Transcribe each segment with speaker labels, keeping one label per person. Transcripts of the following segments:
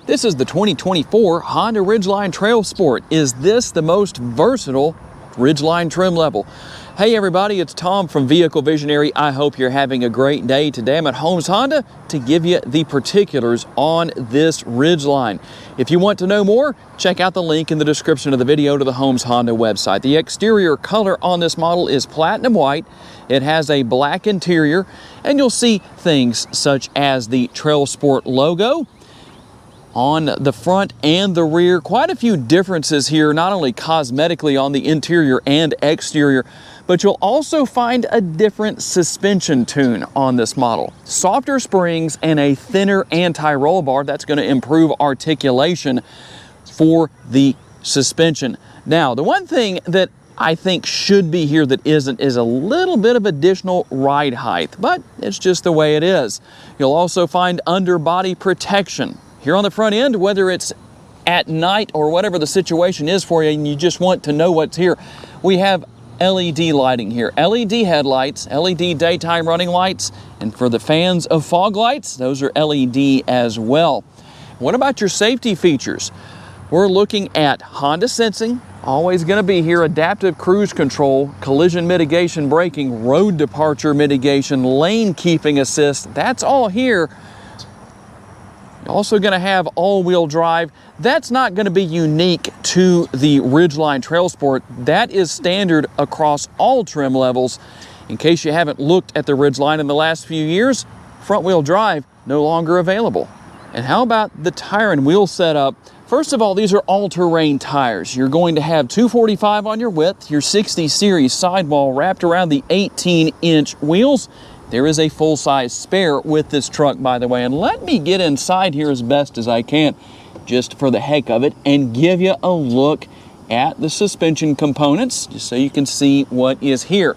Speaker 1: This is the 2024 Honda Ridgeline TrailSport. Is this the most versatile Ridgeline trim level? Hey everybody, it's Tom from Vehicle Visionary. I hope you're having a great day. Today I'm at Holmes Honda to give you the particulars on this Ridgeline. If you want to know more, check out the link in the description of the video to the Holmes Honda website. The exterior color on this model is platinum white. It has a black interior, and you'll see things such as the TrailSport logo on the front and the rear. Quite a few differences here, not only cosmetically on the interior and exterior, but you'll also find a different suspension tune on this model. Softer springs and a thinner anti-roll bar that's going to improve articulation for the suspension. Now, the one thing that I think should be here that isn't is a little bit of additional ride height, but it's just the way it is. You'll also find underbody protection here on the front end, whether it's at night or whatever the situation is for you and you just want to know what's here. We have LED lighting here, LED headlights, LED daytime running lights, and for the fans of fog lights, those are LED as well. What about your safety features? We're looking at Honda sensing, always going to be here, adaptive cruise control, collision mitigation braking, road departure mitigation, lane keeping assist, that's all here. Also going to have all-wheel drive. That's not going to be unique to the Ridgeline TrailSport. That is standard across all trim levels. In case you haven't looked at the Ridgeline in the last few years, front-wheel drive no longer available. And how about the tire and wheel setup? First of all, these are all-terrain tires. You're going to have 245 on your width, your 60 series sidewall wrapped around the 18-inch wheels. There is a full-size spare with this truck, by the way, and let me get inside here as best as I can, just for the heck of it, and give you a look at the suspension components, just so you can see what is here.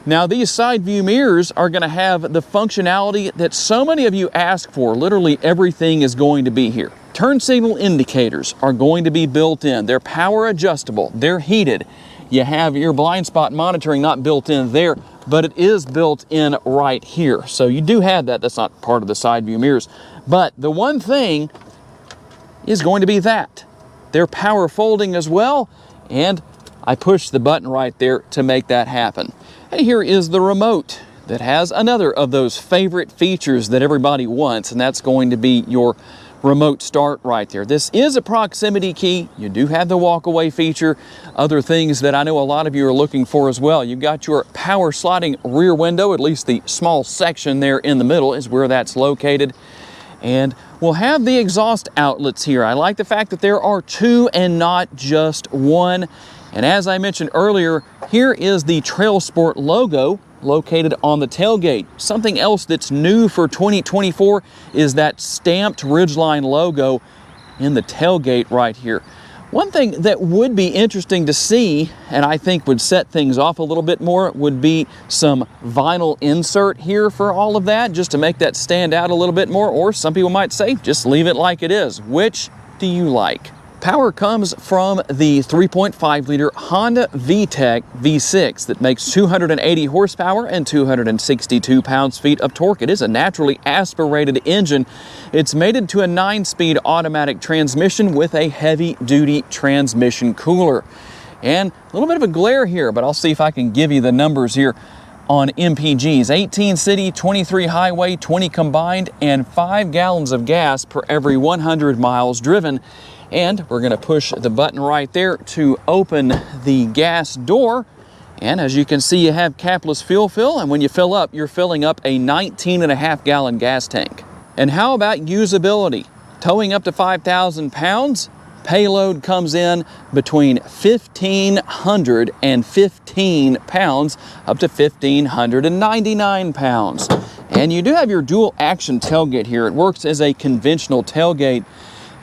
Speaker 1: Now, these side view mirrors are going to have the functionality that so many of you ask for. Literally everything is going to be here. Turn signal indicators are going to be built in. They're power adjustable. They're heated. You have your blind spot monitoring not built in there, but it is built in right here. So you do have that. That's not part of the side view mirrors. But the one thing is going to be that. They're power folding as well, and I pushed the button right there to make that happen. And here is the remote that has another of those favorite features that everybody wants, and that's going to be your remote start right there. This is a proximity key. You do have the walk-away feature. Other things that I know a lot of you are looking for as well. You've got your power sliding rear window, at least the small section there in the middle is where that's located. And we'll have the exhaust outlets here. I like the fact that there are two and not just one. And as I mentioned earlier, here is the TrailSport logo located on the tailgate. Something else that's new for 2024 is that stamped Ridgeline logo in the tailgate right here. One thing that would be interesting to see, and I think would set things off a little bit more, would be some vinyl insert here for all of that, just to make that stand out a little bit more, or some people might say, just leave it like it is. Which do you like? Power comes from the 3.5-liter Honda VTEC V6 that makes 280 horsepower and 262 pounds-feet of torque. It is a naturally aspirated engine. It's mated to a 9-speed automatic transmission with a heavy-duty transmission cooler. And a little bit of a glare here, but I'll see if I can give you the numbers here on MPGs. 18 city, 23 highway, 20 combined, and 5 gallons of gas per every 100 miles driven. And we're going to push the button right there to open the gas door. And as you can see, you have capless fuel fill. And when you fill up, you're filling up a 19.5 gallon gas tank. And how about usability? Towing up to 5,000 pounds, payload comes in between 1,500 and 15 pounds, up to 1,599 pounds. And you do have your dual action tailgate here. It works as a conventional tailgate.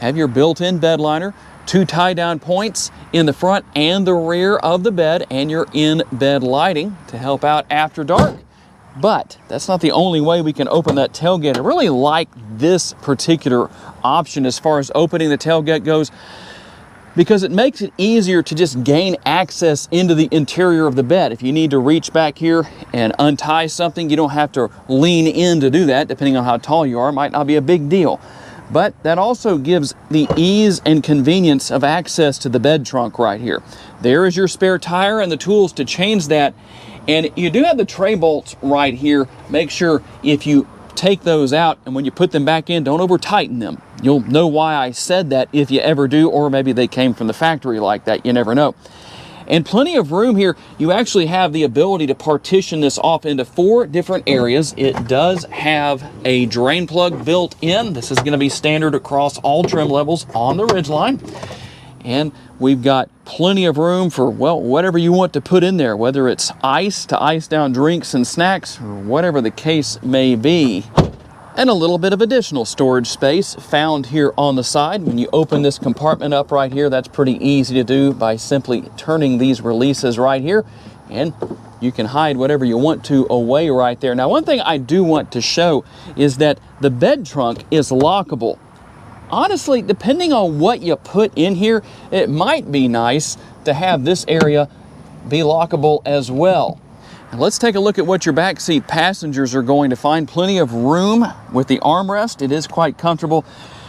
Speaker 1: Have your built-in bed liner, 2 tie-down points in the front and the rear of the bed, and your in-bed lighting to help out after dark. But that's not the only way we can open that tailgate. I really like this particular option as far as opening the tailgate goes, because it makes it easier to just gain access into the interior of the bed. If you need to reach back here and untie something, you don't have to lean in to do that. Depending on how tall you are, it might not be a big deal. but that also gives the ease and convenience of access to the bed trunk right here. There is your spare tire and the tools to change that. And you do have the tray bolts right here. Make sure if you take those out and when you put them back in, don't over tighten them. You'll know why I said that if you ever do, or maybe they came from the factory like that, you never know. And plenty of room here. You actually have the ability to partition this off into 4 different areas. It does have a drain plug built in. This is going to be standard across all trim levels on the Ridgeline. And we've got plenty of room for, well, whatever you want to put in there, whether it's ice to ice down drinks and snacks, or whatever the case may be. And a little bit of additional storage space found here on the side. When you open this compartment up right here, that's pretty easy to do by simply turning these releases right here, and you can hide whatever you want to away right there. Now, one thing I do want to show is that the bed trunk is lockable. Honestly, depending on what you put in here, it might be nice to have this area be lockable as well. And let's take a look at what your backseat passengers are going to find. Plenty of room with the armrest. It is quite comfortable.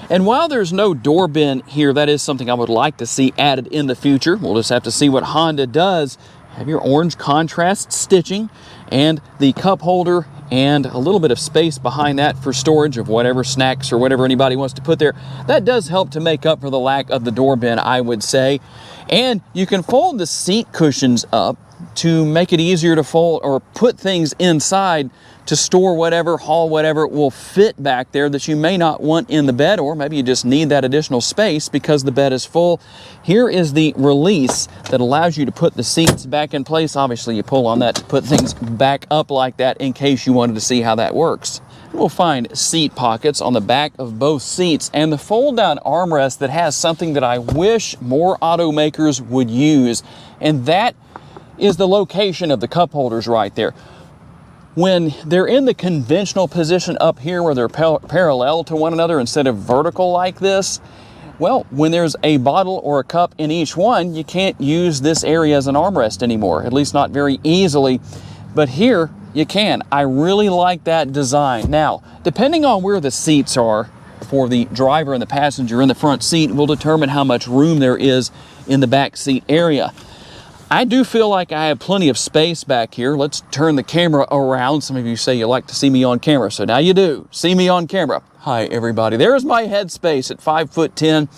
Speaker 1: And while there's no door bin here, that is something I would like to see added in the future. We'll just have to see what Honda does. Have your orange contrast stitching and the cup holder and a little bit of space behind that for storage of whatever snacks or whatever anybody wants to put there. That does help to make up for the lack of the door bin, I would say. And you can fold the seat cushions up to make it easier to fold or put things inside to store whatever, haul whatever will fit back there that you may not want in the bed, or maybe you just need that additional space because the bed is full. Here is the release that allows you to put the seats back in place. Obviously, you pull on that to put things back up like that in case you wanted to see how that works. We'll find seat pockets on the back of both seats and the fold-down armrest that has something that I wish more automakers would use, and that is the location of the cup holders right there. When they're in the conventional position up here where they're parallel to one another instead of vertical like this, well, when there's a bottle or a cup in each one, you can't use this area as an armrest anymore, at least not very easily. But here you can. I really like that design. Now, depending on where the seats are for the driver and the passenger in the front seat will determine how much room there is in the back seat area. I do feel like I have plenty of space back here. Let's turn the camera around. Some of you say you like to see me on camera, so now you do. See me on camera. Hi, everybody. There's my headspace at 5'10".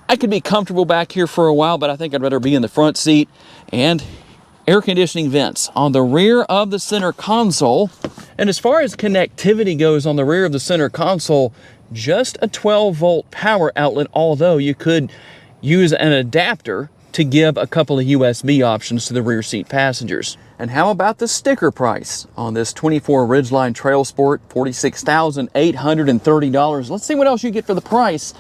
Speaker 1: I could be comfortable back here for a while, but I think I'd rather be in the front seat. And air conditioning vents on the rear of the center console. And as far as connectivity goes on the rear of the center console, just a 12-volt power outlet, although you could use an adapter to give a couple of USB options to the rear seat passengers. And how about the sticker price on this 24 Ridgeline TrailSport, $46,830. Let's see what else you get for the price.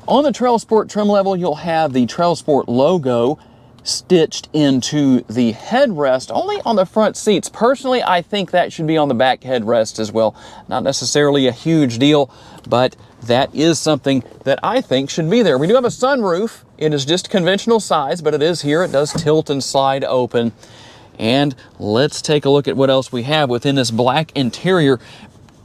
Speaker 1: On the TrailSport trim level, you'll have the TrailSport logo stitched into the headrest, only on the front seats. Personally, I think that should be on the back headrest as well. Not necessarily a huge deal, but that is something that I think should be there. We do have a sunroof. It is just conventional size, but it is here. It does tilt and slide open. And let's take a look at what else we have within this black interior.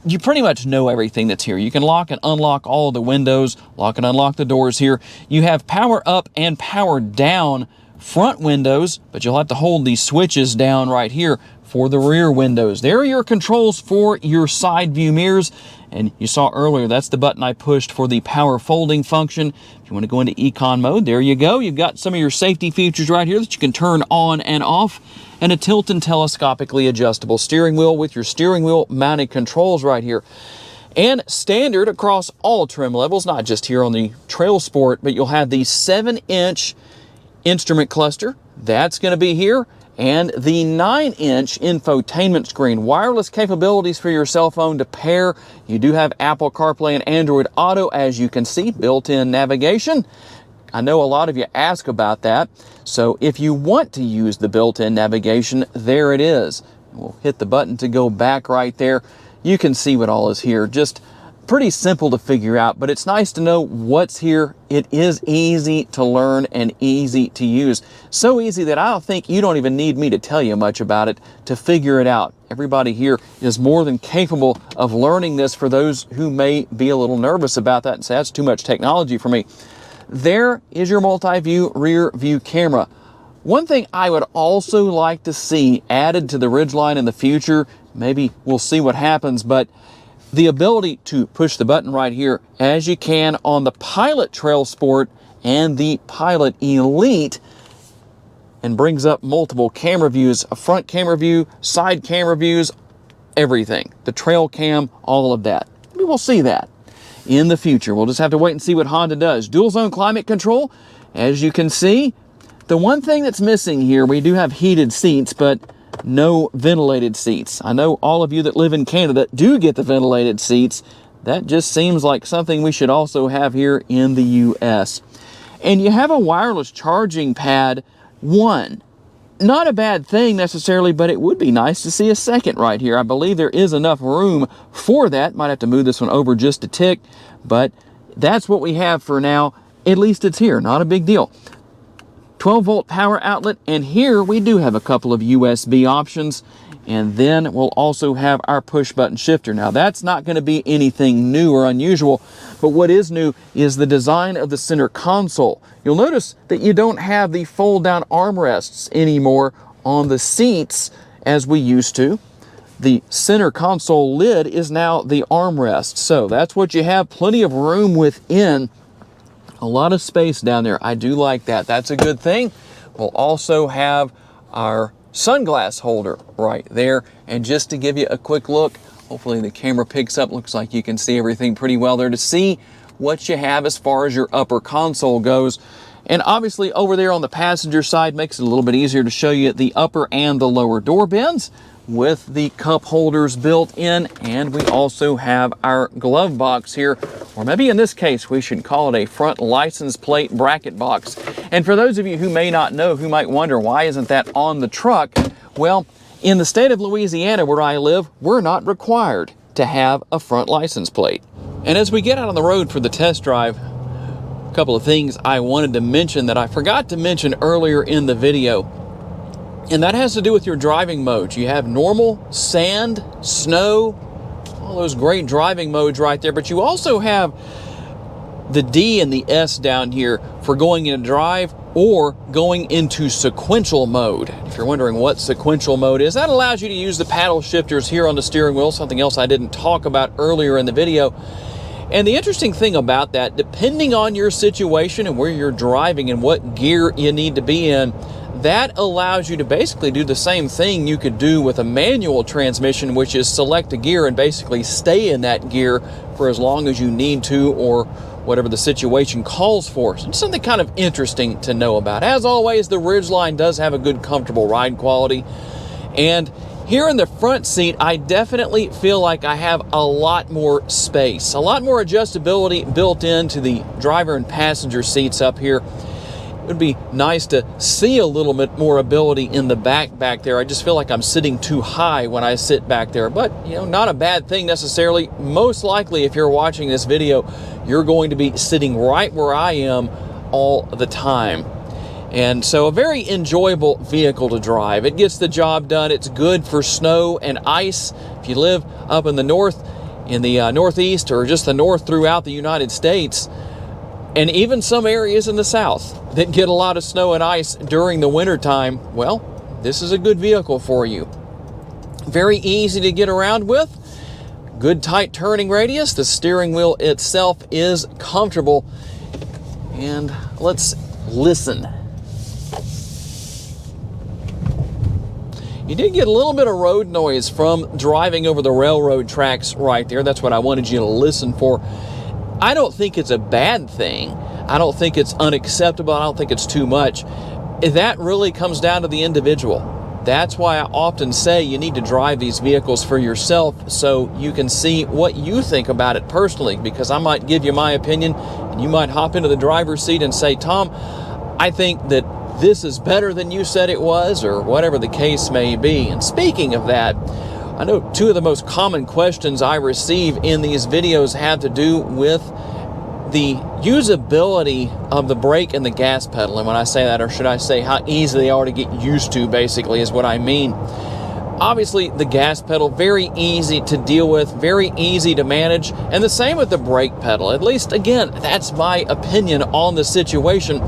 Speaker 1: You pretty much know everything that's here. You can lock and unlock all of the windows, lock and unlock the doors here. You have power up and power down front windows, but you'll have to hold these switches down right here for the rear windows. There are your controls for your side view mirrors. And you saw earlier, that's the button I pushed for the power folding function. If you want to go into econ mode, there you go. You've got some of your safety features right here that you can turn on and off. And a tilt and telescopically adjustable steering wheel with your steering wheel mounted controls right here. And standard across all trim levels, not just here on the TrailSport, but you'll have the 7-inch instrument cluster. That's going to be here. And the 9-inch infotainment screen. Wireless capabilities for your cell phone to pair. You do have Apple CarPlay and Android Auto, as you can see, built-in navigation. I know a lot of you ask about that. So if you want to use the built-in navigation, there it is. We'll hit the button to go back right there. You can see what all is here. Just pretty simple to figure out, but it's nice to know what's here. It is easy to learn and easy to use. So easy that I don't think you don't even need me to tell you much about it to figure it out. everybody here is more than capable of learning this for those who may be a little nervous about that and say, that's too much technology for me. There is your multi-view rear view camera. One thing I would also like to see added to the Ridgeline in the future, maybe we'll see what happens, but the ability to push the button right here as you can on the Pilot TrailSport and the Pilot Elite, and brings up multiple camera views, a front camera view, side camera views, everything. The trail cam, all of that. We will see that in the future. We'll just have to wait and see what Honda does. Dual zone climate control, as you can see. The one thing that's missing here, we do have heated seats, but no ventilated seats. I know all of you that live in Canada do get the ventilated seats. That just seems like something we should also have here in the US. And you have a wireless charging pad. One, not a bad thing necessarily, but it would be nice to see a second right here. I believe there is enough room for that. Might have to move this one over just a tick, but that's what we have for now. At least it's here, not a big deal. 12-volt power outlet, and here we do have a couple of USB options, and then we'll also have our push-button shifter. Now, that's not going to be anything new or unusual, but what is new is the design of the center console. You'll notice that you don't have the fold-down armrests anymore on the seats as we used to. The center console lid is now the armrest, so that's what you have. Plenty of room within. A lot of space down there. I do like that. That's a good thing. We'll also have our sunglass holder right there. And just to give you a quick look, hopefully the camera picks up. Looks like you can see everything pretty well there to see what you have as far as your upper console goes. And obviously over there on the passenger side makes it a little bit easier to show you the upper and the lower door bins with the cup holders built in. And we also have our glove box here, or maybe in this case we should call it a front license plate bracket box. And for those of you who may not know, who might wonder why isn't that on the truck, well, in the state of Louisiana where I live, we're not required to have a front license plate. And as we get out on the road for the test drive, a couple of things I wanted to mention that I forgot to mention earlier in the video. And that has to do with your driving modes. You have normal, sand, snow, all those great driving modes right there. But you also have the D and the S down here for going into drive or going into sequential mode. If you're wondering what sequential mode is, that allows you to use the paddle shifters here on the steering wheel, something else I didn't talk about earlier in the video. And the interesting thing about that, depending on your situation and where you're driving and what gear you need to be in, that allows you to basically do the same thing you could do with a manual transmission, which is select a gear and basically stay in that gear for as long as you need to or whatever the situation calls for. So it's something kind of interesting to know about. As always, the Ridgeline does have a good, comfortable ride quality. And here in the front seat, I definitely feel like I have a lot more space, a lot more adjustability built into the driver and passenger seats up here. It would be nice to see a little bit more ability in the back there. I just feel like I'm sitting too high when I sit back there, but you know, not a bad thing necessarily. Most likely, if you're watching this video, you're going to be sitting right where I am all the time. And so a very enjoyable vehicle to drive. It gets the job done. It's good for snow and ice. If you live up in the north, in the northeast, or just the north throughout the United States, and even some areas in the south that get a lot of snow and ice during the winter time, well, this is a good vehicle for you. Very easy to get around with. Good tight turning radius. The steering wheel itself is comfortable. And let's listen. You did get a little bit of road noise from driving over the railroad tracks right there. That's what I wanted you to listen for. I don't think it's a bad thing. I don't think it's unacceptable. I don't think it's too much. That really comes down to the individual. That's why I often say you need to drive these vehicles for yourself so you can see what you think about it personally, because I might give you my opinion and you might hop into the driver's seat and say, Tom, I think that this is better than you said it was, or whatever the case may be. And speaking of that, I know two of the most common questions I receive in these videos have to do with the usability of the brake and the gas pedal. And when I say that, or should I say how easy they are to get used to, basically is what I mean. Obviously, the gas pedal, very easy to deal with, very easy to manage, and the same with the brake pedal. At least, again, that's my opinion on the situation.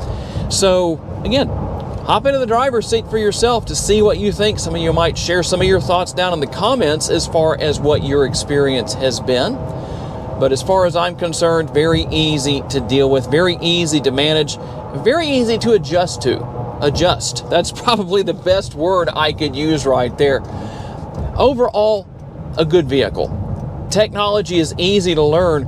Speaker 1: So, again, hop into the driver's seat for yourself to see what you think. Some of you might share some of your thoughts down in the comments as far as what your experience has been. But as far as I'm concerned, very easy to deal with, very easy to manage, very easy to adjust to. Adjust. That's probably the best word I could use right there. Overall, a good vehicle. Technology is easy to learn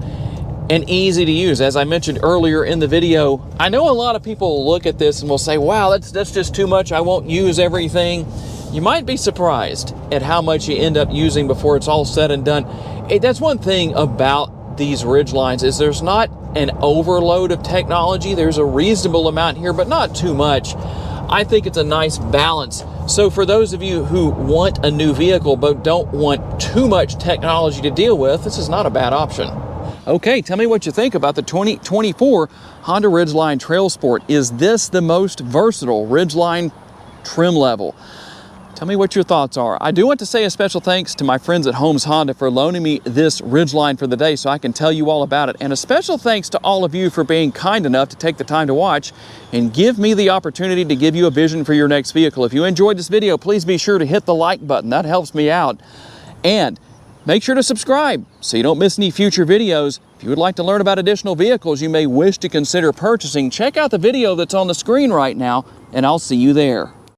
Speaker 1: and easy to use. As I mentioned earlier in the video, I know a lot of people look at this and will say, wow, that's just too much. I won't use everything. You might be surprised at how much you end up using before it's all said and done. That's one thing about these Ridgelines is there's not an overload of technology. There's a reasonable amount here, but not too much. I think it's a nice balance. So for those of you who want a new vehicle but don't want too much technology to deal with, this is not a bad option. Okay, tell me what you think about the 2024 Honda Ridgeline TrailSport. Is this the most versatile Ridgeline trim level? Tell me what your thoughts are. I do want to say a special thanks to my friends at Holmes Honda for loaning me this Ridgeline for the day so I can tell you all about it. And a special thanks to all of you for being kind enough to take the time to watch and give me the opportunity to give you a vision for your next vehicle. If you enjoyed this video, please be sure to hit the like button. That helps me out. And make sure to subscribe so you don't miss any future videos. If you would like to learn about additional vehicles you may wish to consider purchasing, check out the video that's on the screen right now, and I'll see you there.